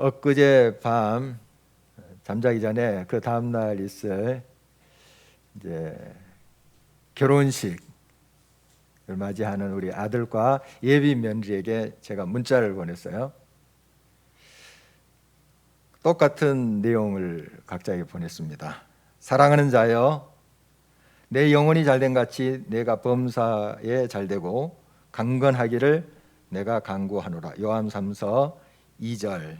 엊그제 밤 잠자기 전에 그 다음날 있을 이제 결혼식을 맞이하는 우리 아들과 예비 며느리에게 제가 문자를 보냈어요. 똑같은 내용을 각자에게 보냈습니다. 사랑하는 자여, 내 영혼이 잘된 같이 내가 범사에 잘되고 강건하기를 내가 간구하노라. 요한 3서 2절.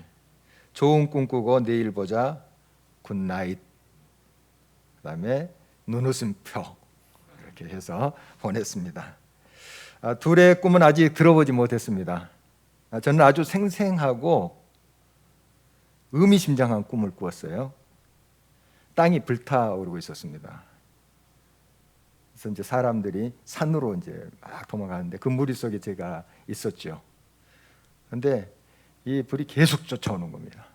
좋은 꿈 꾸고 내일 보자. 굿나잇. 그다음에 눈웃음표 이렇게 해서 보냈습니다. 둘의 꿈은 아직 들어보지 못했습니다. 저는 아주 생생하고 의미심장한 꿈을 꾸었어요. 땅이 불타오르고 있었습니다. 그래서 이제 사람들이 산으로 이제 막 도망가는데 그 무리 속에 제가 있었죠. 그런데 이 불이 계속 쫓아오는 겁니다.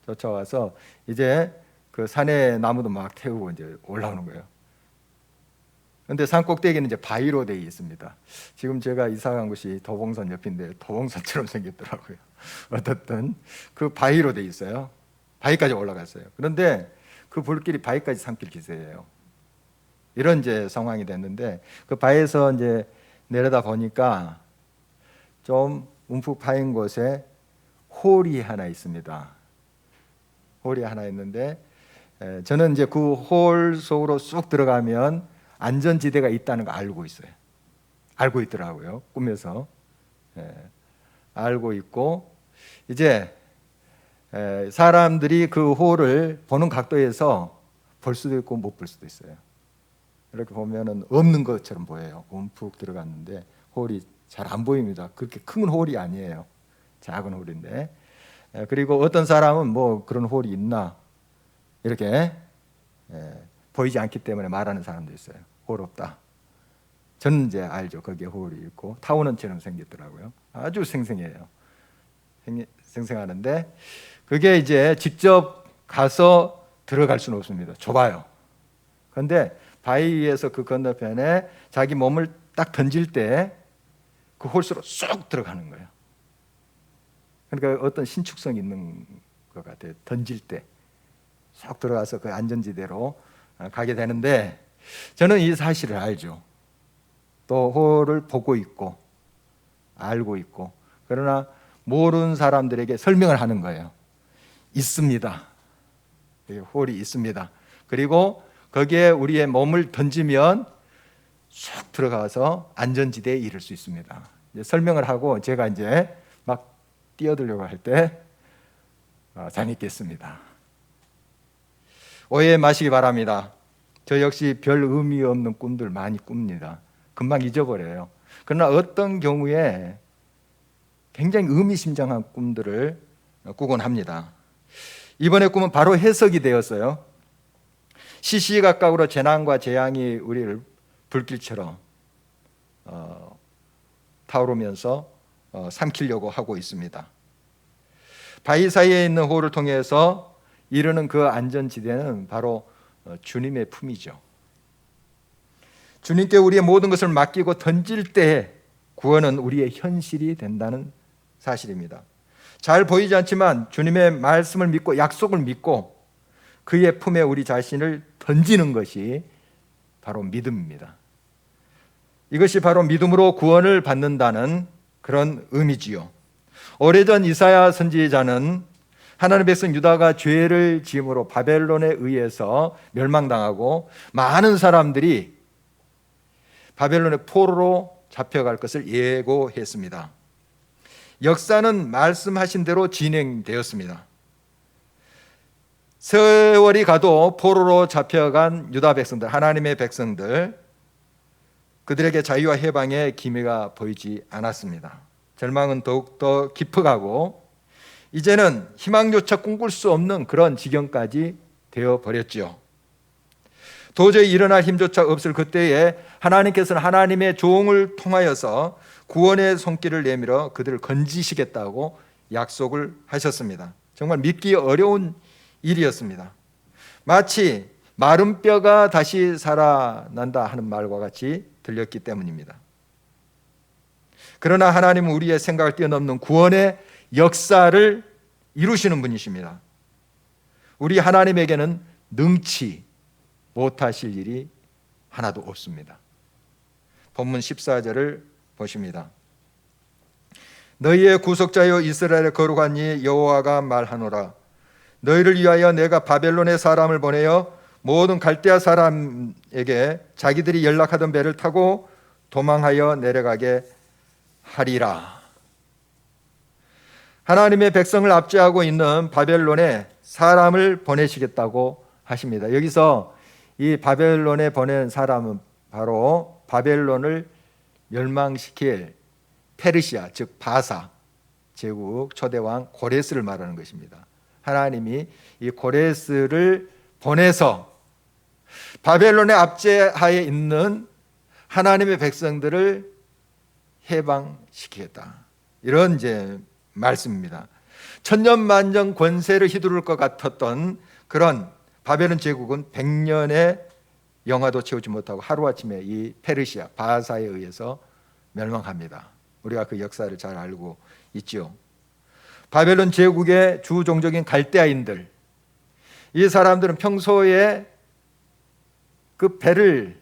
쫓아와서 이제 그 산에 나무도 막 태우고 이제 올라오는 거예요. 그런데 산 꼭대기는 이제 바위로 되어 있습니다. 지금 제가 이사 간 곳이 도봉산 옆인데 도봉산처럼 생겼더라고요. 어떻든 그 바위로 되어 있어요. 바위까지 올라갔어요. 그런데 그 불길이 바위까지 삼킬 기세예요. 이런 이제 상황이 됐는데 그 바위에서 이제 내려다 보니까 좀 움푹 파인 곳에 홀이 하나 있습니다. 홀이 하나 있는데 저는 이제 그 홀 속으로 쑥 들어가면 안전지대가 있다는 거 알고 있어요. 알고 있더라고요. 꿈에서 알고 있고 이제 사람들이 그 홀을 보는 각도에서 볼 수도 있고 못 볼 수도 있어요. 이렇게 보면은 없는 것처럼 보여요. 움푹 들어갔는데 홀이 잘 안 보입니다. 그렇게 큰 홀이 아니에요. 작은 홀인데 그리고 어떤 사람은 뭐 그런 홀이 있나 이렇게 보이지 않기 때문에 말하는 사람도 있어요. 홀 없다. 저는 이제 알죠. 거기에 홀이 있고 타원원처럼 생겼더라고요. 아주 생생해요. 생생하는데 그게 이제 직접 가서 들어갈 수는 없습니다. 좁아요. 그런데 바위 위에서 그 건너편에 자기 몸을 딱 던질 때 그 홀수로 쏙 들어가는 거예요. 그러니까 어떤 신축성이 있는 것 같아요. 던질 때 쏙 들어가서 그 안전지대로 가게 되는데 저는 이 사실을 알죠. 또 홀을 보고 있고 알고 있고 그러나 모르는 사람들에게 설명을 하는 거예요. 있습니다. 홀이 있습니다. 그리고 거기에 우리의 몸을 던지면 쏙 들어가서 안전지대에 이를 수 있습니다. 이제 설명을 하고 제가 이제 막 뛰어들려고 할 때 재밌겠습니다. 오해 마시기 바랍니다. 저 역시 별 의미 없는 꿈들 많이 꿉니다. 금방 잊어버려요. 그러나 어떤 경우에 굉장히 의미심장한 꿈들을 꾸곤 합니다. 이번에 꿈은 바로 해석이 되었어요. 시시각각으로 재난과 재앙이 우리를 불길처럼 타오르면서 삼키려고 하고 있습니다. 바위 사이에 있는 홀을 통해서 이르는 그 안전지대는 바로 주님의 품이죠. 주님께 우리의 모든 것을 맡기고 던질 때 구원은 우리의 현실이 된다는 사실입니다. 잘 보이지 않지만 주님의 말씀을 믿고 약속을 믿고 그의 품에 우리 자신을 던지는 것이 바로 믿음입니다. 이것이 바로 믿음으로 구원을 받는다는 그런 의미지요. 오래전 이사야 선지자는 하나님의 백성 유다가 죄를 지음으로 바벨론에 의해서 멸망당하고 많은 사람들이 바벨론의 포로로 잡혀갈 것을 예고했습니다. 역사는 말씀하신 대로 진행되었습니다. 세월이 가도 포로로 잡혀간 유다 백성들, 하나님의 백성들, 그들에게 자유와 해방의 기미가 보이지 않았습니다. 절망은 더욱더 깊어가고 이제는 희망조차 꿈꿀 수 없는 그런 지경까지 되어버렸죠. 도저히 일어날 힘조차 없을 그때에 하나님께서는 하나님의 종을 통하여서 구원의 손길을 내밀어 그들을 건지시겠다고 약속을 하셨습니다. 정말 믿기 어려운 일이었습니다. 마치 마른 뼈가 다시 살아난다 하는 말과 같이 들렸기 때문입니다. 그러나 하나님은 우리의 생각을 뛰어넘는 구원의 역사를 이루시는 분이십니다. 우리 하나님에게는 능치 못하실 일이 하나도 없습니다. 본문 14절을 보십니다. 너희의 구속자여 이스라엘의 거룩한 이 여호와가 말하노라. 너희를 위하여 내가 바벨론의 사람을 보내어 모든 갈대아 사람에게 자기들이 연락하던 배를 타고 도망하여 내려가게 하리라. 하나님의 백성을 압제하고 있는 바벨론에 사람을 보내시겠다고 하십니다. 여기서 이 바벨론에 보낸 사람은 바로 바벨론을 멸망시킬 페르시아, 즉 바사 제국 초대왕 고레스를 말하는 것입니다. 하나님이 이 고레스를 보내서 바벨론의 압제하에 있는 하나님의 백성들을 해방시키겠다, 이런 이제 말씀입니다. 천년만년 권세를 휘두를 것 같았던 그런 바벨론 제국은 100년의 영화도 채우지 못하고 하루아침에 이 페르시아 바사에 의해서 멸망합니다. 우리가 그 역사를 잘 알고 있죠. 바벨론 제국의 주 종족인 갈대아인들, 이 사람들은 평소에 그 배를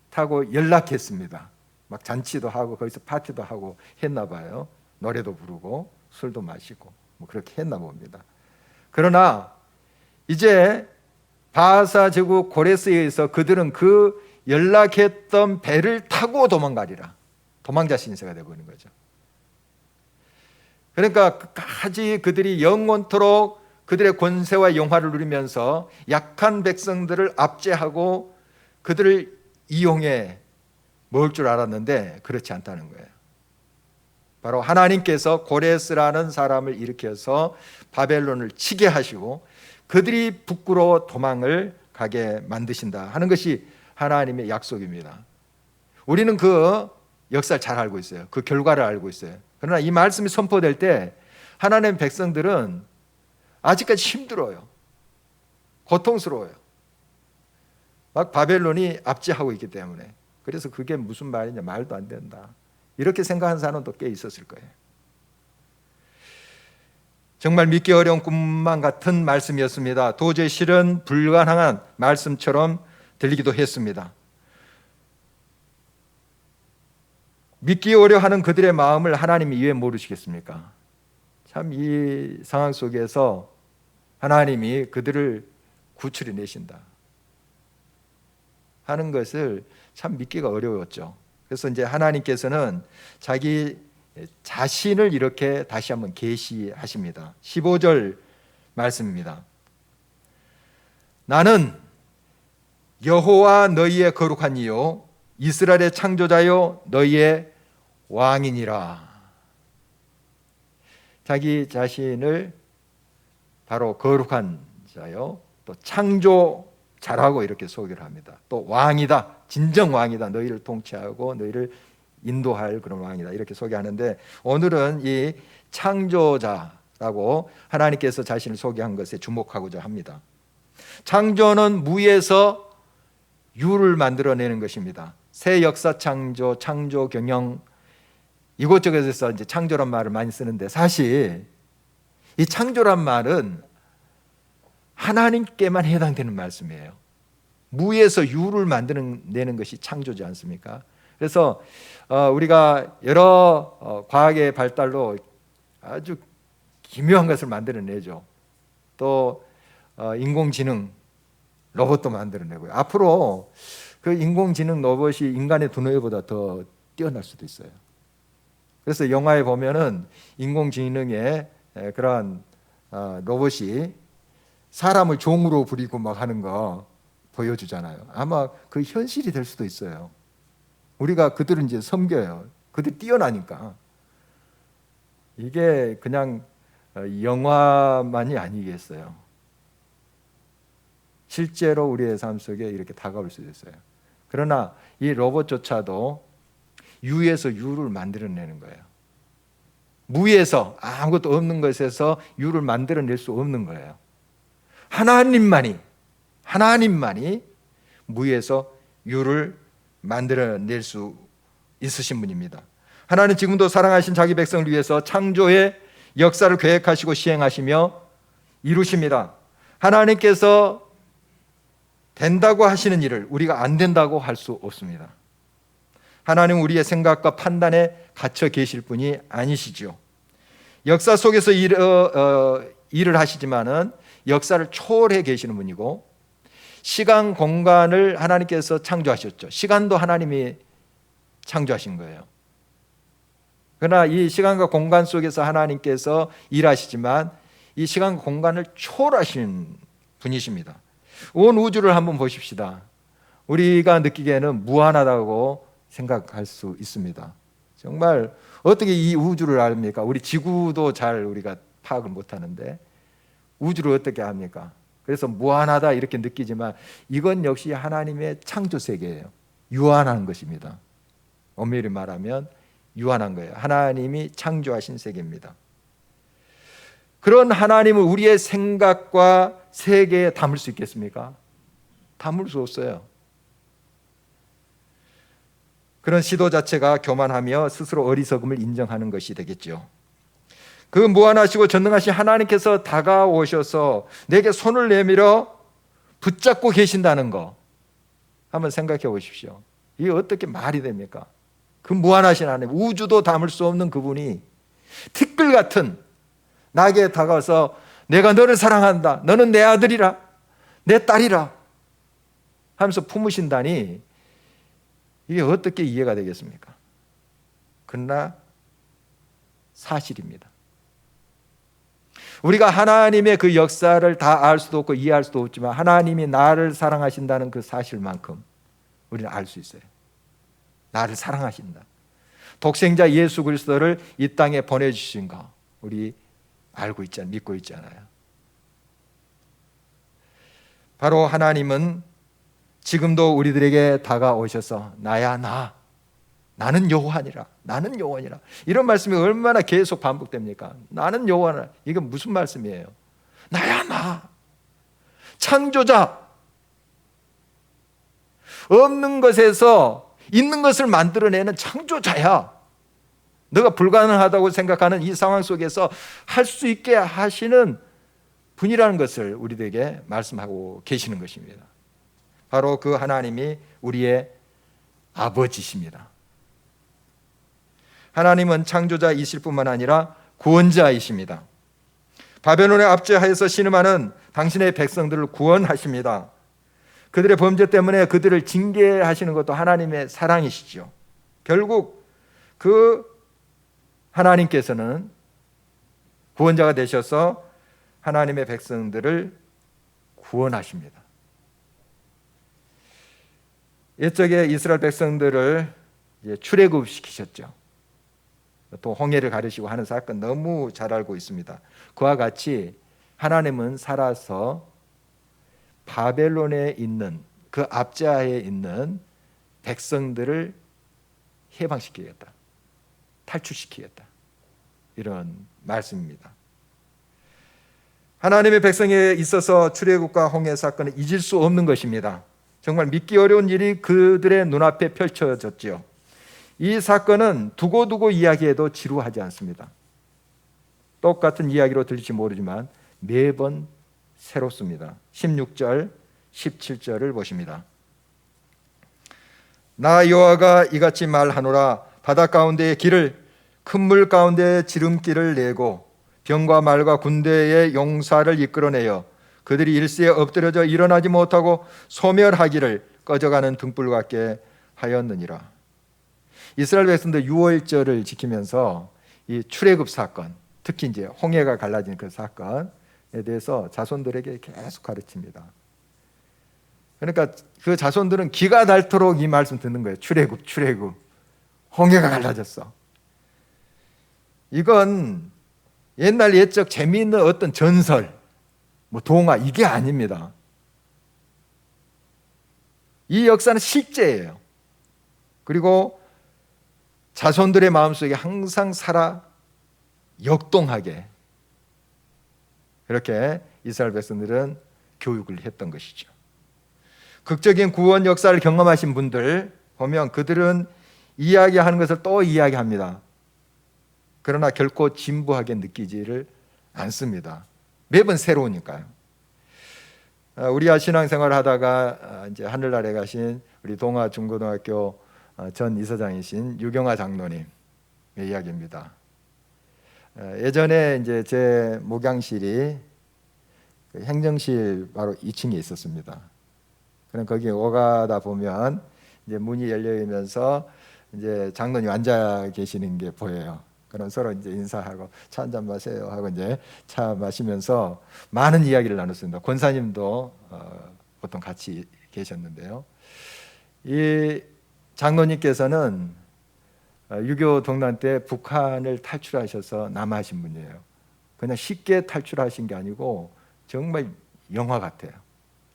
타고 연락했습니다. 막 잔치도 하고 거기서 파티도 하고 했나 봐요. 노래도 부르고 술도 마시고 뭐 그렇게 했나 봅니다. 그러나 이제 바사 제국 고레스에 의해서 그들은 그 연락했던 배를 타고 도망가리라. 도망자 신세가 되어버린 거죠. 그러니까 끝까지 그들이 영원토록 그들의 권세와 영화를 누리면서 약한 백성들을 압제하고 그들을 이용해 먹을 줄 알았는데 그렇지 않다는 거예요. 바로 하나님께서 고레스라는 사람을 일으켜서 바벨론을 치게 하시고 그들이 북으로 도망을 가게 만드신다 하는 것이 하나님의 약속입니다. 우리는 그 역사를 잘 알고 있어요. 그 결과를 알고 있어요. 그러나 이 말씀이 선포될 때 하나님의 백성들은 아직까지 힘들어요. 고통스러워요. 막 바벨론이 압제하고 있기 때문에. 그래서 그게 무슨 말이냐, 말도 안 된다, 이렇게 생각하는 사람도 꽤 있었을 거예요. 정말 믿기 어려운 꿈만 같은 말씀이었습니다. 도저히 실현 불가능한 말씀처럼 들리기도 했습니다. 믿기 어려워하는 그들의 마음을 하나님이 왜 모르시겠습니까? 참 이 상황 속에서 하나님이 그들을 구출해 내신다 하는 것을 참 믿기가 어려웠죠. 그래서 이제 하나님께서는 자기 자신을 이렇게 다시 한번 계시하십니다. 15절 말씀입니다. 나는 여호와 너희의 거룩한 이요 이스라엘의 창조자요 너희의 왕이니라. 자기 자신을 바로 거룩한 자요 또 창조자라고 이렇게 소개를 합니다. 또 왕이다, 진정 왕이다, 너희를 통치하고 너희를 인도할 그런 왕이다, 이렇게 소개하는데 오늘은 이 창조자라고 하나님께서 자신을 소개한 것에 주목하고자 합니다. 창조는 무에서 유를 만들어내는 것입니다. 새 역사 창조, 창조 경영, 이곳저곳에서 이제 창조란 말을 많이 쓰는데 사실 이 창조란 말은 하나님께만 해당되는 말씀이에요. 무에서 유를 만들어내는 것이 창조지 않습니까? 그래서 우리가 여러 과학의 발달로 아주 기묘한 것을 만들어내죠. 또 인공지능 로봇도 만들어내고요. 앞으로 그 인공지능 로봇이 인간의 두뇌보다 더 뛰어날 수도 있어요. 그래서 영화에 보면은 인공지능의 그런 로봇이 사람을 종으로 부리고 막 하는 거 보여주잖아요. 아마 그 현실이 될 수도 있어요. 우리가 그들을 이제 섬겨요. 그들이 뛰어나니까. 이게 그냥 영화만이 아니겠어요. 실제로 우리의 삶 속에 이렇게 다가올 수도 있어요. 그러나 이 로봇조차도 유에서 유를 만들어내는 거예요. 무에서 아무것도 없는 것에서 유를 만들어낼 수 없는 거예요. 하나님만이 무에서 유를 만들어낼 수 있으신 분입니다. 하나님 지금도 사랑하신 자기 백성을 위해서 창조의 역사를 계획하시고 시행하시며 이루십니다. 하나님께서 된다고 하시는 일을 우리가 안 된다고 할 수 없습니다. 하나님은 우리의 생각과 판단에 갇혀 계실 분이 아니시죠. 역사 속에서 일을 하시지만은 역사를 초월해 계시는 분이고, 시간 공간을 하나님께서 창조하셨죠. 시간도 하나님이 창조하신 거예요. 그러나 이 시간과 공간 속에서 하나님께서 일하시지만 이 시간과 공간을 초월하신 분이십니다. 온 우주를 한번 보십시다. 우리가 느끼기에는 무한하다고 생각할 수 있습니다. 정말 어떻게 이 우주를 압니까? 우리 지구도 잘 우리가 파악을 못하는데 우주를 어떻게 압니까? 그래서 무한하다 이렇게 느끼지만 이건 역시 하나님의 창조 세계예요. 유한한 것입니다. 엄밀히 말하면 유한한 거예요. 하나님이 창조하신 세계입니다. 그런 하나님을 우리의 생각과 세계에 담을 수 있겠습니까? 담을 수 없어요. 그런 시도 자체가 교만하며 스스로 어리석음을 인정하는 것이 되겠죠. 그 무한하시고 전능하신 하나님께서 다가오셔서 내게 손을 내밀어 붙잡고 계신다는 거 한번 생각해 보십시오. 이게 어떻게 말이 됩니까? 그 무한하신 하나님, 우주도 담을 수 없는 그분이 티끌 같은 나에게 다가와서 내가 너를 사랑한다, 너는 내 아들이라, 내 딸이라 하면서 품으신다니 이게 어떻게 이해가 되겠습니까? 그러나 사실입니다. 우리가 하나님의 그 역사를 다 알 수도 없고 이해할 수도 없지만 하나님이 나를 사랑하신다는 그 사실만큼 우리는 알 수 있어요. 나를 사랑하신다. 독생자 예수 그리스도를 이 땅에 보내주신 거 우리 알고 있잖아요. 믿고 있잖아요. 바로 하나님은 지금도 우리들에게 다가오셔서 나야 나는 여호와니라, 나는 여호와니라, 이런 말씀이 얼마나 계속 반복됩니까? 나는 여호와니라. 이게 무슨 말씀이에요? 나야 나, 창조자, 없는 것에서 있는 것을 만들어내는 창조자야. 너가 불가능하다고 생각하는 이 상황 속에서 할 수 있게 하시는 분이라는 것을 우리들에게 말씀하고 계시는 것입니다. 바로 그 하나님이 우리의 아버지십니다. 하나님은 창조자이실 뿐만 아니라 구원자이십니다. 바벨론의 압제하에서 신음하는 당신의 백성들을 구원하십니다. 그들의 범죄 때문에 그들을 징계하시는 것도 하나님의 사랑이시죠. 결국 그 하나님께서는 구원자가 되셔서 하나님의 백성들을 구원하십니다. 옛적에 이스라엘 백성들을 출애굽시키셨죠. 또 홍해를 가르시고 하는 사건 너무 잘 알고 있습니다. 그와 같이 하나님은 살아서 바벨론에 있는 그 압제하에 있는 백성들을 해방시키겠다, 탈출시키겠다, 이런 말씀입니다. 하나님의 백성에 있어서 출애굽과 홍해 사건은 잊을 수 없는 것입니다. 정말 믿기 어려운 일이 그들의 눈앞에 펼쳐졌지요. 이 사건은 두고두고 이야기해도 지루하지 않습니다. 똑같은 이야기로 들릴지 모르지만 매번 새롭습니다. 16절, 17절을 보십니다. 나 여호와가 이같이 말하노라. 바다 가운데의 길을, 큰 물 가운데의 지름길을 내고 병과 말과 군대의 용사를 이끌어내어 그들이 일시에 엎드려져 일어나지 못하고 소멸하기를 꺼져가는 등불 같게 하였느니라. 이스라엘 백성들 유월절을 지키면서 이 출애굽 사건, 특히 이제 홍해가 갈라진 그 사건에 대해서 자손들에게 계속 가르칩니다. 그러니까 그 자손들은 기가 닳도록 이 말씀 듣는 거예요. 출애굽, 홍해가 갈라졌어. 이건 옛날 옛적 재미있는 어떤 전설, 동화, 이게 아닙니다. 이 역사는 실제예요. 그리고 자손들의 마음속에 항상 살아 역동하게 이렇게 이스라엘 백성들은 교육을 했던 것이죠. 극적인 구원 역사를 경험하신 분들 보면 그들은 이야기하는 것을 또 이야기합니다. 그러나 결코 진부하게 느끼지를 않습니다. 매번 새로우니까요. 우리가 신앙생활을 하다가 이제 하늘나라에 가신 우리 동아 중고등학교 전 이사장이신 유경아 장로님의 이야기입니다. 예전에 이제 제 목양실이 그 행정실 바로 2층에 있었습니다. 그럼 거기 오가다 보면 이제 문이 열려 있면서 이제 장로님 앉아 계시는 게 보여요. 그럼 서로 이제 인사하고 차 한잔 마세요 하고 이제 차 마시면서 많은 이야기를 나눴습니다. 권사님도 보통 같이 계셨는데요. 이 장로님께서는 6.25 동란 때 북한을 탈출하셔서 남하신 분이에요. 그냥 쉽게 탈출하신 게 아니고 정말 영화 같아요.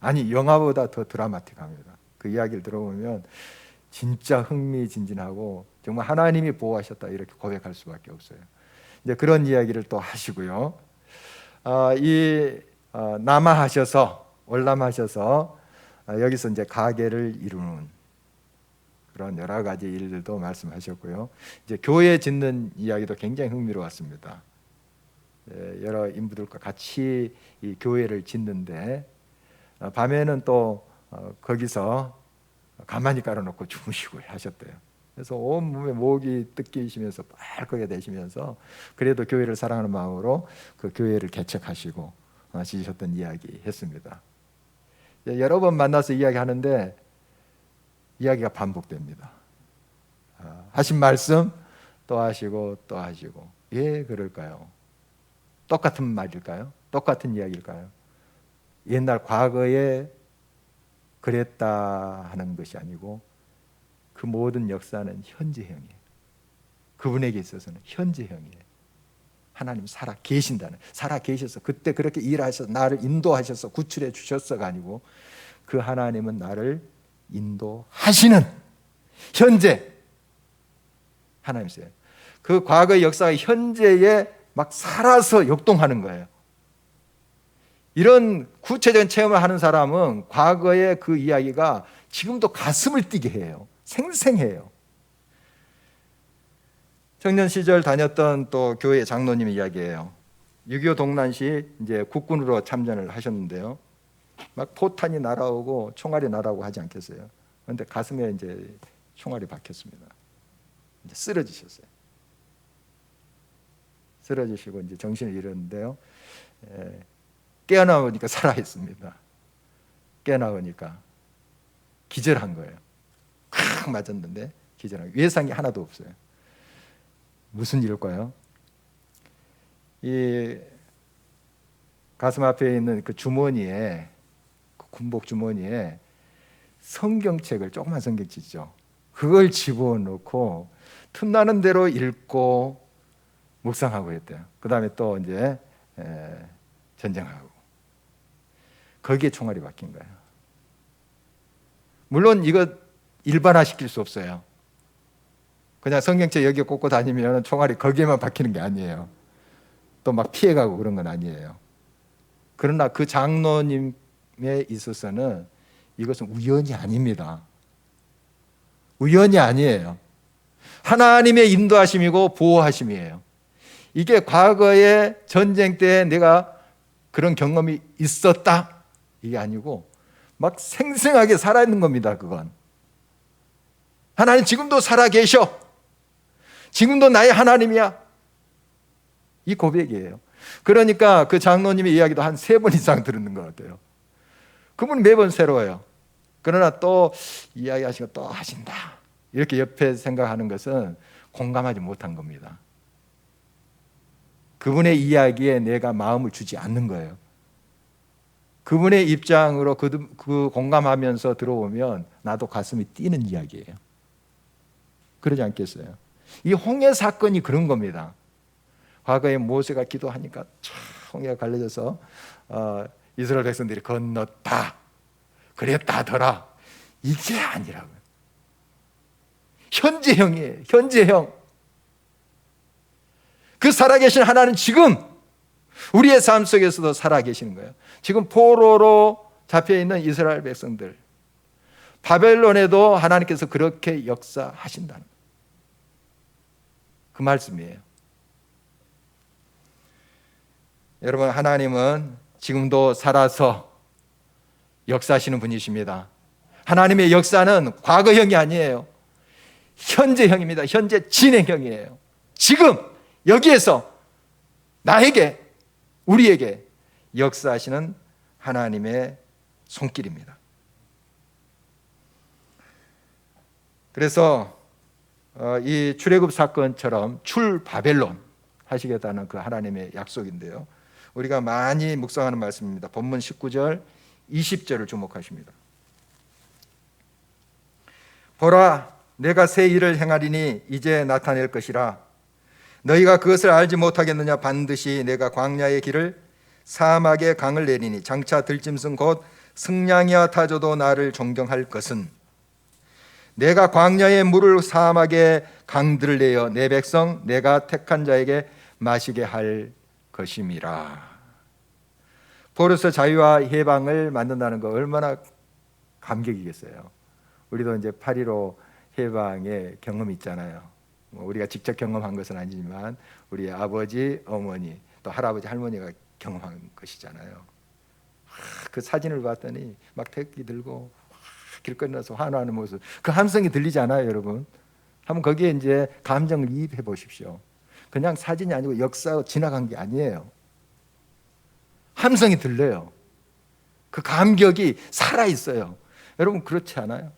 아니, 영화보다 더 드라마틱합니다. 그 이야기를 들어보면 진짜 흥미진진하고 정말 하나님이 보호하셨다 이렇게 고백할 수밖에 없어요. 이제 그런 이야기를 또 하시고요. 남하하셔서 월남하셔서 여기서 이제 가게를 이루는 그런 여러 가지 일들도 말씀하셨고요. 이제 교회 짓는 이야기도 굉장히 흥미로웠습니다. 여러 인부들과 같이 이 교회를 짓는데 밤에는 또 거기서 가만히 깔아놓고 주무시고 하셨대요. 그래서 온 몸에 목이 뜯기시면서 빨갛게 되시면서 그래도 교회를 사랑하는 마음으로 그 교회를 개척하시고 지으셨던 이야기 했습니다. 여러 번 만나서 이야기하는데 이야기가 반복됩니다. 하신 말씀 또 하시고 또 하시고. 왜 그럴까요? 똑같은 말일까요? 똑같은 이야기일까요? 옛날 과거에 그랬다 하는 것이 아니고 그 모든 역사는 현재형이에요. 그분에게 있어서는 현재형이에요. 하나님 살아 계신다는, 살아 계셔서 그때 그렇게 일하셔서 나를 인도하셔서 구출해 주셨어가 아니고 그 하나님은 나를 인도하시는 현재 하나님이세요. 그 과거의 역사가 현재에 막 살아서 역동하는 거예요. 이런 구체적인 체험을 하는 사람은 과거의 그 이야기가 지금도 가슴을 뛰게 해요. 생생해요. 청년 시절 다녔던 또 교회 장로님의 이야기예요. 6.25 동란 시 이제 국군으로 참전을 하셨는데요. 막 포탄이 날아오고 총알이 날아오고 하지 않겠어요? 그런데 가슴에 이제 총알이 박혔습니다. 이제 쓰러지셨어요. 쓰러지시고 이제 정신을 잃었는데요. 깨어나오니까 살아있습니다. 깨어나오니까 기절한 거예요. 콱 맞았는데 기절한, 외상이 하나도 없어요. 무슨 일일까요? 이 가슴 앞에 있는 그 주머니에, 그 군복 주머니에 성경책을, 조그만 성경책이죠, 그걸 집어넣고 틈나는 대로 읽고 묵상하고 했대요. 그 다음에 또 이제 전쟁하고. 거기에 총알이 박힌 거예요. 물론 이거 일반화시킬 수 없어요. 그냥 성경책 여기에 꽂고 다니면 총알이 거기에만 박히는 게 아니에요. 또 막 피해가고 그런 건 아니에요. 그러나 그 장로님에 있어서는 이것은 우연이 아닙니다. 우연이 아니에요. 하나님의 인도하심이고 보호하심이에요. 이게 과거의 전쟁 때 내가 그런 경험이 있었다, 이게 아니고 막 생생하게 살아있는 겁니다. 그건 하나님 지금도 살아계셔, 지금도 나의 하나님이야, 이 고백이에요. 그러니까 그 장로님의 이야기도 한 3번 이상 들은 것 같아요. 그분은 매번 새로워요. 그러나 또 이야기하시고 또 하신다, 이렇게 옆에 생각하는 것은 공감하지 못한 겁니다. 그분의 이야기에 내가 마음을 주지 않는 거예요. 그분의 입장으로 그 공감하면서 들어오면 나도 가슴이 뛰는 이야기예요. 그러지 않겠어요? 이 홍해 사건이 그런 겁니다. 과거에 모세가 기도하니까 홍해가 갈라져서 이스라엘 백성들이 건넜다, 그랬다더라, 이게 아니라고요. 현재형이에요. 현재형. 그 살아계신 하나님 지금 우리의 삶 속에서도 살아계시는 거예요. 지금 포로로 잡혀있는 이스라엘 백성들, 바벨론에도 하나님께서 그렇게 역사하신다는 그 말씀이에요. 여러분, 하나님은 지금도 살아서 역사하시는 분이십니다. 하나님의 역사는 과거형이 아니에요. 현재형입니다. 현재 진행형이에요. 지금 여기에서 나에게, 우리에게 역사하시는 하나님의 손길입니다. 그래서 이 출애굽 사건처럼 출바벨론 하시겠다는 그 하나님의 약속인데요, 우리가 많이 묵상하는 말씀입니다. 본문 19절 20절을 주목하십니다. 보라, 내가 새 일을 행하리니 이제 나타낼 것이라. 너희가 그것을 알지 못하겠느냐? 반드시 내가 광야의 길을 사막의 강을 내리니 장차 들짐승 곧 승냥이와 타조도 나를 존경할 것은 내가 광야의 물을 사막의 강들을 내어 내 백성 내가 택한 자에게 마시게 할 것임이라. 포로서 자유와 해방을 만든다는 거 얼마나 감격이겠어요. 우리도 이제 8.15 해방의 경험이 있잖아요. 우리가 직접 경험한 것은 아니지만 우리 아버지, 어머니, 또 할아버지, 할머니가 경험한 것이잖아요. 그 사진을 봤더니 막 태극기 들고 길거리 나서 환호하는 모습, 그 함성이 들리지 않아요, 여러분? 한번 거기에 이제 감정을 이입해 보십시오. 그냥 사진이 아니고 역사가 지나간 게 아니에요. 함성이 들려요. 그 감격이 살아 있어요. 여러분, 그렇지 않아요?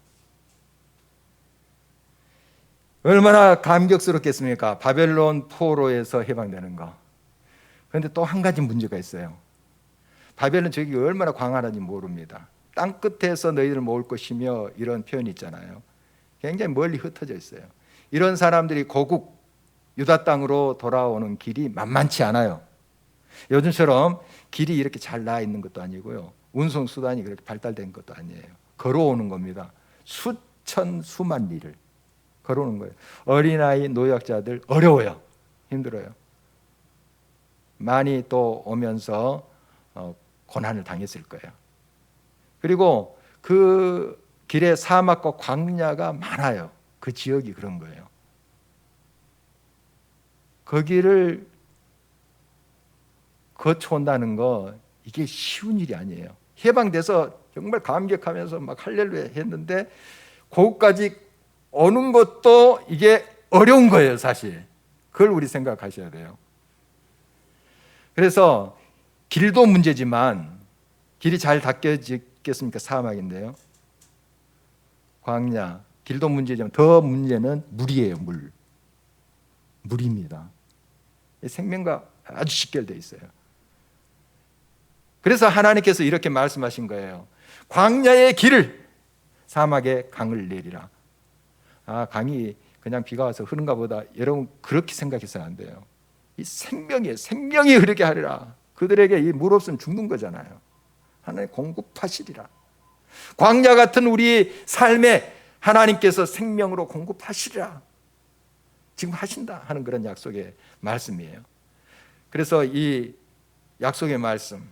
얼마나 감격스럽겠습니까? 바벨론 포로에서 해방되는 거. 그런데 또 한 가지 문제가 있어요. 바벨론 저기 얼마나 광활한지 모릅니다. 땅 끝에서 너희를 모을 것이며 이런 표현이 있잖아요. 굉장히 멀리 흩어져 있어요. 이런 사람들이 고국 유다 땅으로 돌아오는 길이 만만치 않아요. 요즘처럼 길이 이렇게 잘 나와 있는 것도 아니고요, 운송 수단이 그렇게 발달된 것도 아니에요. 걸어오는 겁니다. 수천 수만 리를 걸어오는 거예요. 어린아이, 노약자들 어려워요. 힘들어요. 많이 또 오면서 고난을 당했을 거예요. 그리고 그 길에 사막과 광야가 많아요. 그 지역이 그런 거예요. 거기를 거쳐온다는 거, 이게 쉬운 일이 아니에요. 해방돼서 정말 감격하면서 막 할렐루야 했는데 거기까지 오는 것도 이게 어려운 거예요, 사실. 그걸 우리 생각하셔야 돼요. 그래서 길도 문제지만, 길이 잘 닦여지겠습니까? 사막인데요. 광야, 길도 문제지만 더 문제는 물이에요. 물입니다. 생명과 아주 직결되어 있어요. 그래서 하나님께서 이렇게 말씀하신 거예요. 광야의 길을 사막에 강을 내리라. 강이 그냥 비가 와서 흐른가 보다, 여러분 그렇게 생각해서는 안 돼요. 이 생명이 흐르게 하리라. 그들에게 이 물 없으면 죽는 거잖아요. 하나님 공급하시리라. 광야 같은 우리 삶에 하나님께서 생명으로 공급하시리라. 지금 하신다 하는 그런 약속의 말씀이에요. 그래서 이 약속의 말씀,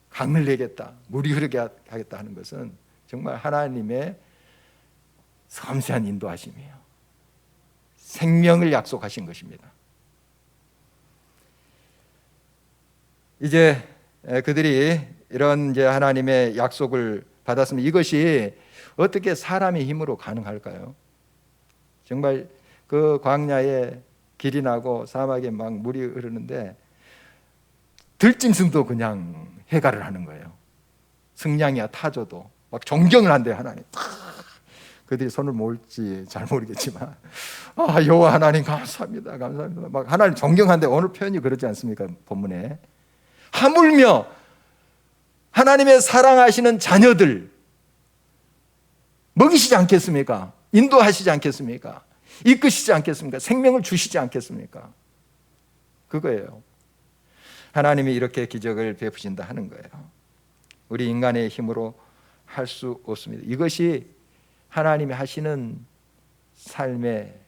강을 내겠다, 물이 흐르게 하겠다 하는 것은 정말 하나님의 섬세한 인도하심이에요. 생명을 약속하신 것입니다. 이제 그들이 이런 이제 하나님의 약속을 받았으면 이것이 어떻게 사람의 힘으로 가능할까요? 정말 그 광야에 길이 나고 사막에 막 물이 흐르는데 들짐승도 그냥 해가를 하는 거예요. 승냥이와 타조도 막 존경을 한대요, 하나님. 그들이 손을 모을지 잘 모르겠지만, 여호와 하나님 감사합니다, 감사합니다. 막 하나님 존경한데, 오늘 표현이 그렇지 않습니까? 본문에 하물며 하나님의 사랑하시는 자녀들 먹이시지 않겠습니까? 인도하시지 않겠습니까? 이끄시지 않겠습니까? 생명을 주시지 않겠습니까? 그거예요. 하나님이 이렇게 기적을 베푸신다 하는 거예요. 우리 인간의 힘으로 할 수 없습니다. 이것이 하나님이 하시는 삶의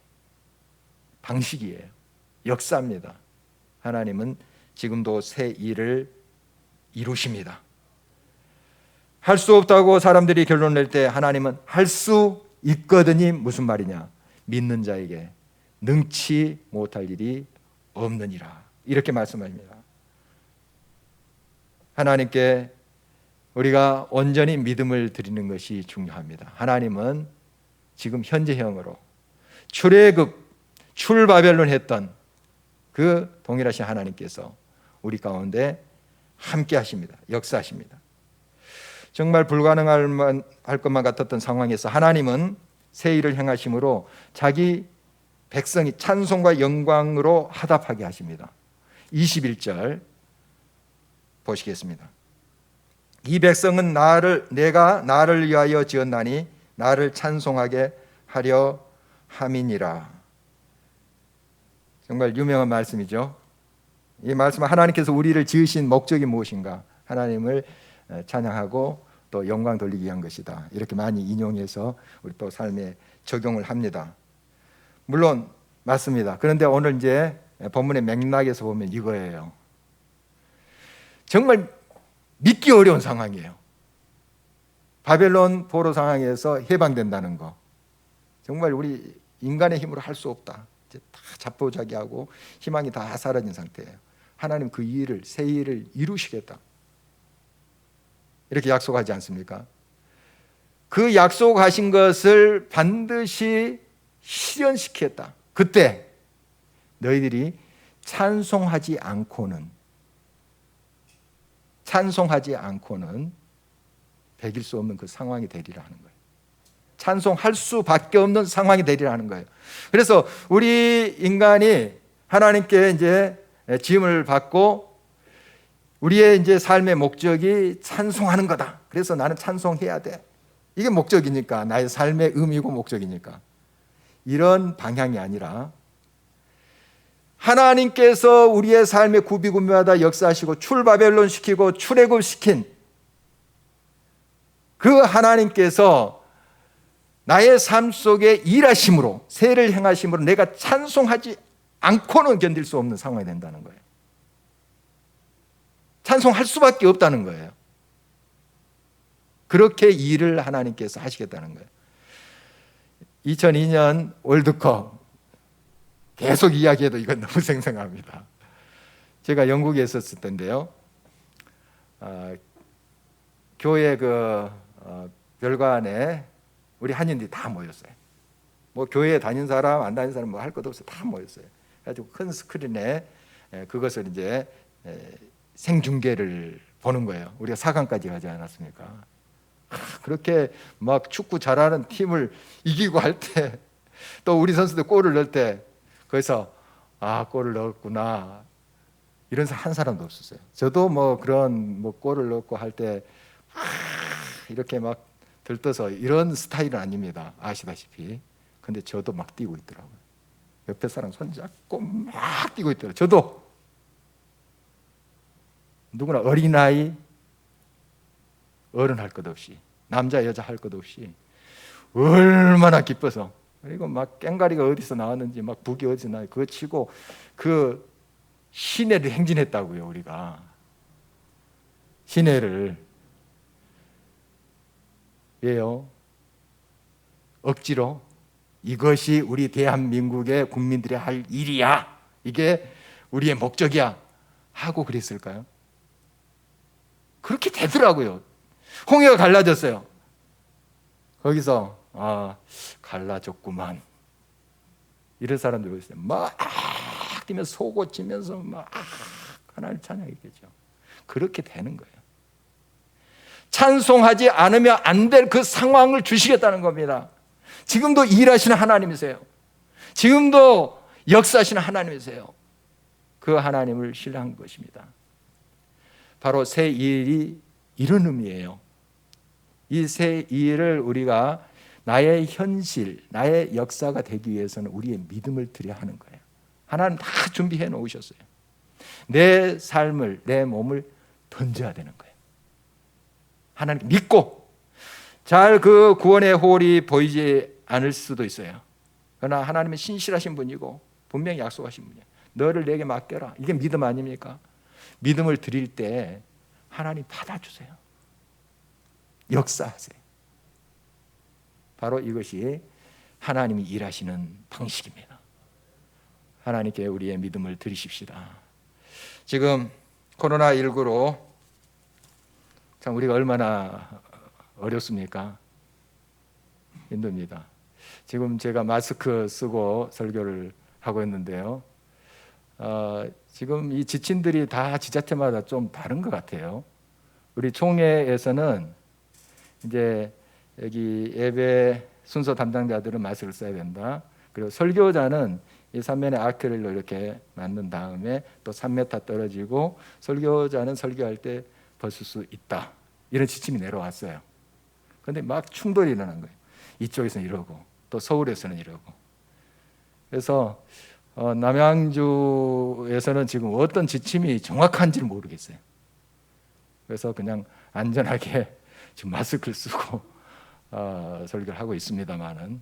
방식이에요. 역사입니다. 하나님은 지금도 새 일을 이루십니다. 할 수 없다고 사람들이 결론 낼 때 하나님은 할 수 있거든이 무슨 말이냐? 믿는 자에게 능치 못할 일이 없느니라. 이렇게 말씀합니다. 하나님께 우리가 온전히 믿음을 드리는 것이 중요합니다. 하나님은 지금 현재형으로 출애굽, 출바벨론 했던 그 동일하신 하나님께서 우리 가운데 함께 하십니다. 역사하십니다. 정말 불가능할 것만 같았던 상황에서 하나님은 새 일을 행하심으로 자기 백성이 찬송과 영광으로 화답하게 하십니다. 21절 보시겠습니다. 이 백성은 내가 나를 위하여 지었나니 나를 찬송하게 하려 함이니라. 정말 유명한 말씀이죠. 이 말씀은 하나님께서 우리를 지으신 목적이 무엇인가? 하나님을 찬양하고 또 영광 돌리기 위한 것이다. 이렇게 많이 인용해서 우리 또 삶에 적용을 합니다. 물론 맞습니다. 그런데 오늘 이제 본문의 맥락에서 보면 이거예요. 정말 믿기 어려운 상황이에요. 바벨론 포로 상황에서 해방된다는 거. 정말 우리 인간의 힘으로 할 수 없다. 이제 다 자포자기하고 희망이 다 사라진 상태예요. 하나님 그 일을, 새 일을 이루시겠다. 이렇게 약속하지 않습니까? 그 약속하신 것을 반드시 실현시키겠다. 그때 너희들이 찬송하지 않고는 배길 수 없는 그 상황이 되리라 하는 거예요. 찬송할 수밖에 없는 상황이 되리라 하는 거예요. 그래서 우리 인간이 하나님께 이제 지음을 받고 우리의 이제 삶의 목적이 찬송하는 거다. 그래서 나는 찬송해야 돼. 이게 목적이니까, 나의 삶의 의미고 목적이니까. 이런 방향이 아니라 하나님께서 우리의 삶의 구비구비마다 역사하시고 출바벨론 시키고 출애굽 시킨 그 하나님께서 나의 삶 속에 일하심으로, 세를 행하심으로 내가 찬송하지 않고는 견딜 수 없는 상황이 된다는 거예요. 찬송할 수밖에 없다는 거예요. 그렇게 일을 하나님께서 하시겠다는 거예요. 2002년 월드컵 계속 이야기해도 이건 너무 생생합니다. 제가 영국에 있었을 때인데요. 교회 별관에 우리 한인들이 다 모였어요. 뭐 교회에 다닌 사람 안 다닌 사람 뭐 할 것 없어요. 다 모였어요. 그래가지고 큰 스크린에 그것을 이제 생중계를 보는 거예요. 우리가 4강까지 가지 않았습니까? 그렇게 막 축구 잘하는 팀을 이기고 할 때, 또 우리 선수들 골을 넣을 때 거기서 골을 넣었구나 이런 한 사람도 없었어요. 저도 뭐 그런 골을 넣고 할 때 이렇게 막 들떠서 이런 스타일은 아닙니다. 아시다시피. 근데 저도 막 뛰고 있더라고요. 옆에 사람 손잡고 막 뛰고 있더라고요. 저도 누구나 어린아이, 어른 할 것 없이, 남자 여자 할 것 없이 얼마나 기뻐서, 그리고 막 깽가리가 어디서 나왔는지, 막 북이 어디서 나왔는지 그거 치고 그 시내를 행진했다고요. 우리가 시내를. 왜요? 억지로 이것이 우리 대한민국의 국민들이 할 일이야, 이게 우리의 목적이야 하고 그랬을까요? 그렇게 되더라고요. 홍해가 갈라졌어요. 거기서 갈라졌구만 이런 사람들 있어요. 막 뛰면서 속옷 치면서 막 하나님 찬양했겠죠. 그렇게 되는 거예요. 찬송하지 않으면 안 될 그 상황을 주시겠다는 겁니다. 지금도 일하시는 하나님이세요. 지금도 역사하시는 하나님이세요. 그 하나님을 신뢰한 것입니다. 바로 새 일이 이런 의미예요. 이 새 일을 우리가 나의 현실, 나의 역사가 되기 위해서는 우리의 믿음을 드려야 하는 거예요. 하나님 다 준비해 놓으셨어요. 내 삶을, 내 몸을 던져야 되는 거예요. 하나님 믿고, 잘 그 구원의 호흡이 보이지 않을 수도 있어요. 그러나 하나님은 신실하신 분이고 분명히 약속하신 분이에요. 너를 내게 맡겨라. 이게 믿음 아닙니까? 믿음을 드릴 때 하나님 받아주세요. 역사하세요. 바로 이것이 하나님이 일하시는 방식입니다. 하나님께 우리의 믿음을 드리십시다. 지금 코로나19로 참 우리가 얼마나 어렵습니까? 힘듭니다. 지금 제가 마스크 쓰고 설교를 하고 있는데요. 지금 이 지침들이 다 지자체마다 좀 다른 것 같아요. 우리 총회에서는 이제 여기 예배 순서 담당자들은 마스크를 써야 된다. 그리고 설교자는 이 3면의 아크릴로 이렇게 만든 다음에 또 3m 떨어지고 설교자는 설교할 때 벗을 수 있다. 이런 지침이 내려왔어요. 그런데 막 충돌이 일어난 거예요. 이쪽에서는 이러고 또 서울에서는 이러고. 그래서 남양주에서는 지금 어떤 지침이 정확한지를 모르겠어요. 그래서 그냥 안전하게 지금 마스크를 쓰고 설교를 하고 있습니다만은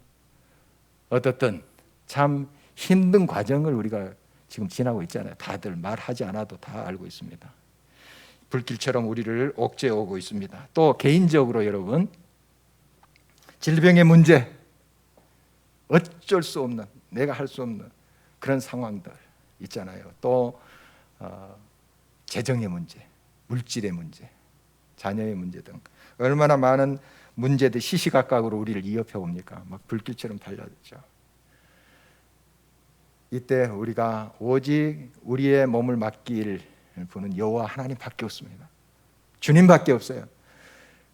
어떻든 참 힘든 과정을 우리가 지금 지나고 있잖아요. 다들 말하지 않아도 다 알고 있습니다. 불길처럼 우리를 옥죄어 오고 있습니다. 또 개인적으로 여러분 질병의 문제, 어쩔 수 없는, 내가 할 수 없는 그런 상황들 있잖아요. 또 재정의 문제, 물질의 문제, 자녀의 문제 등 얼마나 많은 문제들 시시각각으로 우리를 위협해 옵니까? 막 불길처럼 달려들죠. 이때 우리가 오직 우리의 몸을 맡길 분은 여호와 하나님밖에 없습니다. 주님밖에 없어요.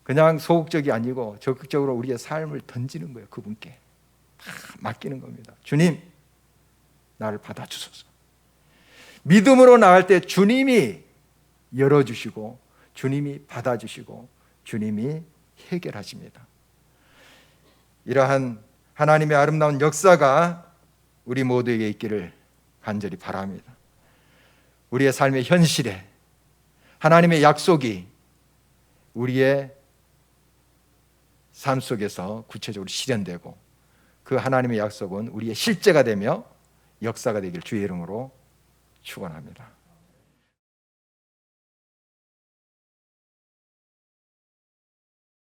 그냥 소극적이 아니고 적극적으로 우리의 삶을 던지는 거예요. 그분께 다 맡기는 겁니다. 주님, 나를 받아주소서. 믿음으로 나갈 때 주님이 열어주시고 주님이 받아주시고 주님이 해결하십니다. 이러한 하나님의 아름다운 역사가 우리 모두에게 있기를 간절히 바랍니다. 우리의 삶의 현실에 하나님의 약속이 우리의 삶 속에서 구체적으로 실현되고 그 하나님의 약속은 우리의 실제가 되며 역사가 되길 주의 이름으로 축원합니다.